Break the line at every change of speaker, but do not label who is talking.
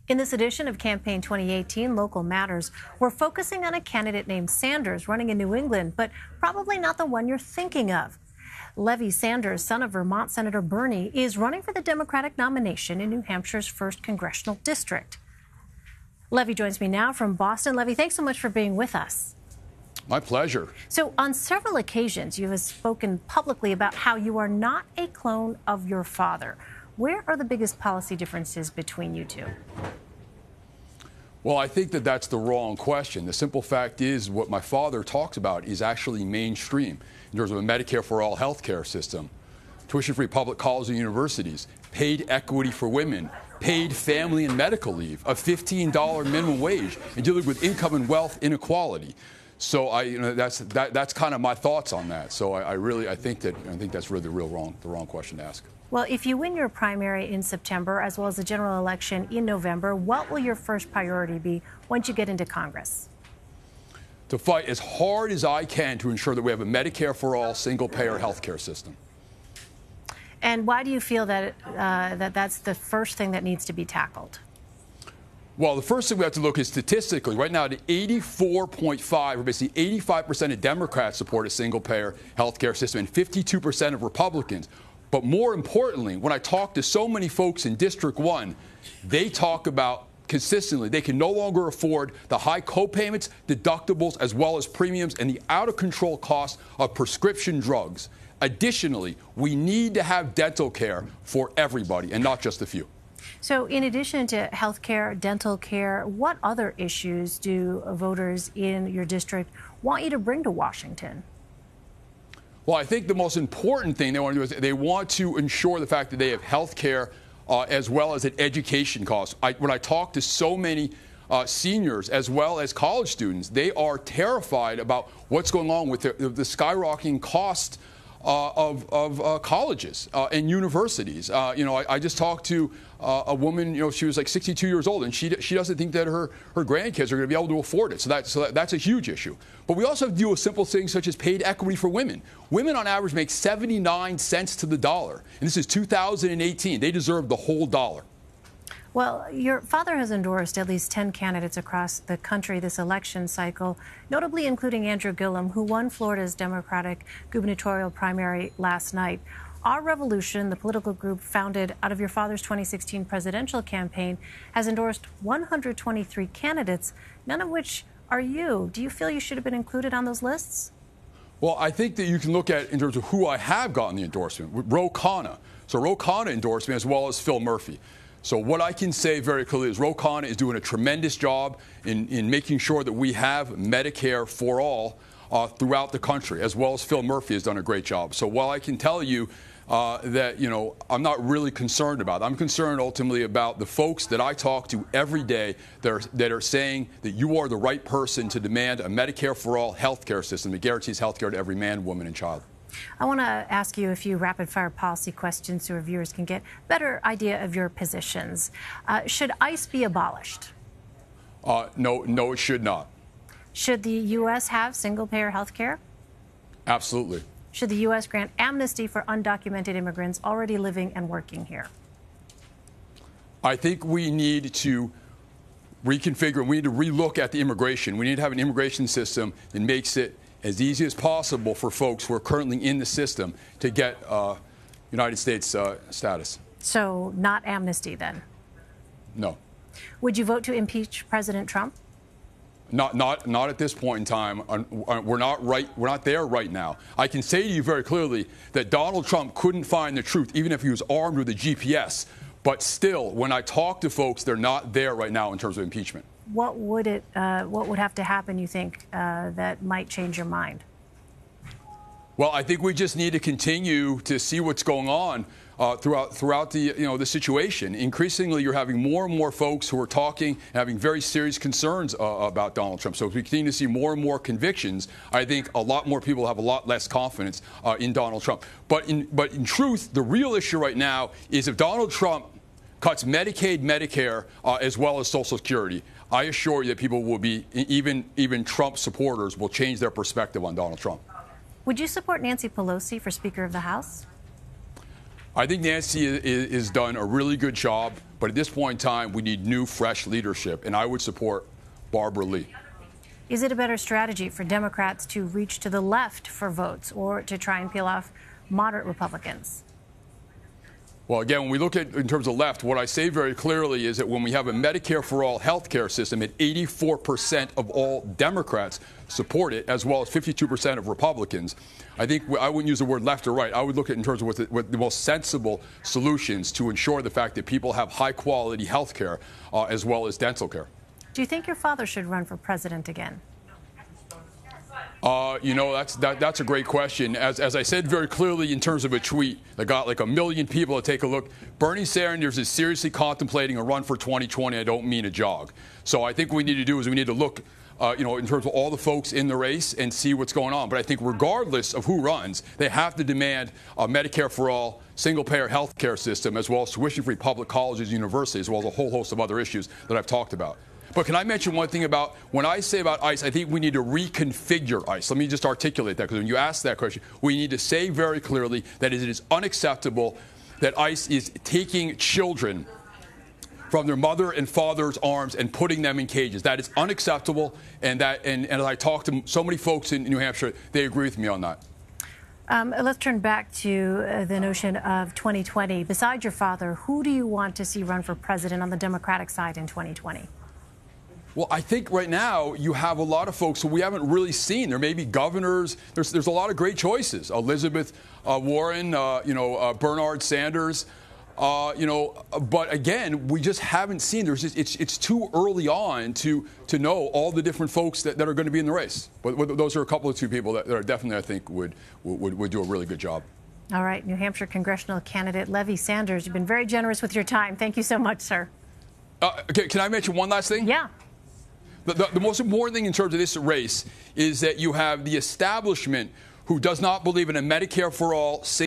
In this edition of Campaign 2018 Local Matters, we're focusing on a candidate named Sanders running in New England, but probably not the one you're thinking of. Levy Sanders, son of Vermont Senator Bernie, is running for the Democratic nomination in New Hampshire's 1st congressional district. Levy joins me now from Boston. Levy, thanks so much for being with us.
My pleasure.
So on several occasions, you have spoken publicly about how you are not a clone of your father. Where are the biggest policy differences between you two?
Well, I think that that's the wrong question. The simple fact is what my father talks about is actually mainstream in terms of a Medicare for all health care system, tuition-free public colleges and universities, paid equity for women, paid family and medical leave, a $15 minimum wage, and dealing with income and wealth inequality. So that's kind of my thoughts on that. So I think that's really the wrong question to ask.
Well, if you win your primary in September, as well as the general election in November, what will your first priority be once you get into Congress?
To fight as hard as I can to ensure that we have a Medicare for all single-payer health care system.
And why do you feel that that's the first thing that needs to be tackled?
Well, the first thing we have to look is statistically. Right now, the 84.5, or basically 85% of Democrats support a single-payer health care system and 52% of Republicans. But more importantly, when I talk to so many folks in District 1, they talk about consistently they can no longer afford the high co-payments, deductibles, as well as premiums and the out-of-control cost of prescription drugs. Additionally, we need to have dental care for everybody and not just a few.
So in addition to health care, dental care, what other issues do voters in your district want you to bring to Washington?
Well, I think the most important thing they want to do is they want to ensure the fact that they have health care as well as an education cost. When I talk to so many seniors as well as college students, they are terrified about what's going on with the skyrocketing cost of colleges and universities. I just talked to a woman, she was like 62 years old, and she doesn't think that her grandkids are going to be able to afford it. So that's a huge issue. But we also have to deal with simple things such as paid equity for women. Women on average make 79 cents to the dollar. And this is 2018. They deserve the whole dollar.
Well, your father has endorsed at least 10 candidates across the country this election cycle, notably including Andrew Gillum, who won Florida's Democratic gubernatorial primary last night. Our Revolution, the political group founded out of your father's 2016 presidential campaign, has endorsed 123 candidates, none of which are you. Do you feel you should have been included on those lists?
Well, I think that you can look at in terms of who I have gotten the endorsement. Ro Khanna. So Ro Khanna endorsed me as well as Phil Murphy. So what I can say very clearly is Ro Khanna is doing a tremendous job in making sure that we have Medicare for all throughout the country, as well as Phil Murphy has done a great job. So while I can tell you that, I'm not really concerned about it. I'm concerned ultimately about the folks that I talk to every day that are saying that you are the right person to demand a Medicare for all health care system that guarantees health care to every man, woman, and child.
I want to ask you a few rapid-fire policy questions so our viewers can get a better idea of your positions. Should ICE be abolished?
No, it should not.
Should the U.S. have single-payer health care?
Absolutely.
Should the U.S. grant amnesty for undocumented immigrants already living and working here?
I think we need to reconfigure, we need to relook at the immigration. We need to have an immigration system that makes it as easy as possible for folks who are currently in the system to get United States status.
So not amnesty then?
No.
Would you vote to impeach President Trump?
Not at this point in time. We're not there right now. I can say to you very clearly that Donald Trump couldn't find the truth, even if he was armed with a GPS. But still, when I talk to folks, they're not there right now in terms of impeachment.
What would have to happen, you think, that might change your mind?
Well, I think we just need to continue to see what's going on throughout the the situation. Increasingly, you're having more and more folks who are talking and having very serious concerns about Donald Trump. So if we continue to see more and more convictions, I think a lot more people have a lot less confidence in Donald Trump. But in truth, the real issue right now is if Donald Trump cuts Medicaid, Medicare, as well as Social Security, I assure you that people will be, even Trump supporters will change their perspective on Donald Trump.
Would you support Nancy Pelosi for Speaker of the House?
I think Nancy has done a really good job But at this point in time, we need new, fresh leadership, and I would support Barbara Lee.
Is it a better strategy for Democrats to reach to the left for votes or to try and peel off moderate Republicans?
Well, again, when we look at in terms of left, what I say very clearly is that when we have a Medicare for all health care system, at 84% of all Democrats support it, as well as 52% of Republicans, I think I wouldn't use the word left or right. I would look at in terms of what the most sensible solutions to ensure the fact that people have high-quality health care as well as dental care.
Do you think your father should run for president again?
You know, that's a great question. As I said very clearly in terms of a tweet that got like 1 million people to take a look, Bernie Sanders is seriously contemplating a run for 2020. I don't mean a jog. So I think what we need to do is we need to look, you know, in terms of all the folks in the race and see what's going on. But I think regardless of who runs, they have to demand a Medicare for all, single-payer health care system, as well as tuition-free public colleges and universities, as well as a whole host of other issues that I've talked about. But can I mention one thing about when I say about ICE, I think we need to reconfigure ICE. Let me just articulate that, because when you ask that question, we need to say very clearly that it is unacceptable that ICE is taking children from their mother and father's arms and putting them in cages. That is unacceptable, and as I talk to so many folks in New Hampshire, they agree with me on that.
Let's turn back to the notion of 2020. Besides your father, who do you want to see run for president on the Democratic side in 2020?
Well, I think right now you have a lot of folks who we haven't really seen. There may be governors. There's a lot of great choices. Elizabeth Warren, Bernard Sanders, But again, we just haven't seen. It's too early on to know all the different folks that are going to be in the race. But those are a couple of two people that are definitely, I think, would do a really good job.
All right, New Hampshire congressional candidate Levy Sanders, you've been very generous with your time. Thank you so much, sir.
Okay, can I mention one last thing?
Yeah.
The most important thing in terms of this race is that you have the establishment who does not believe in a Medicare for all,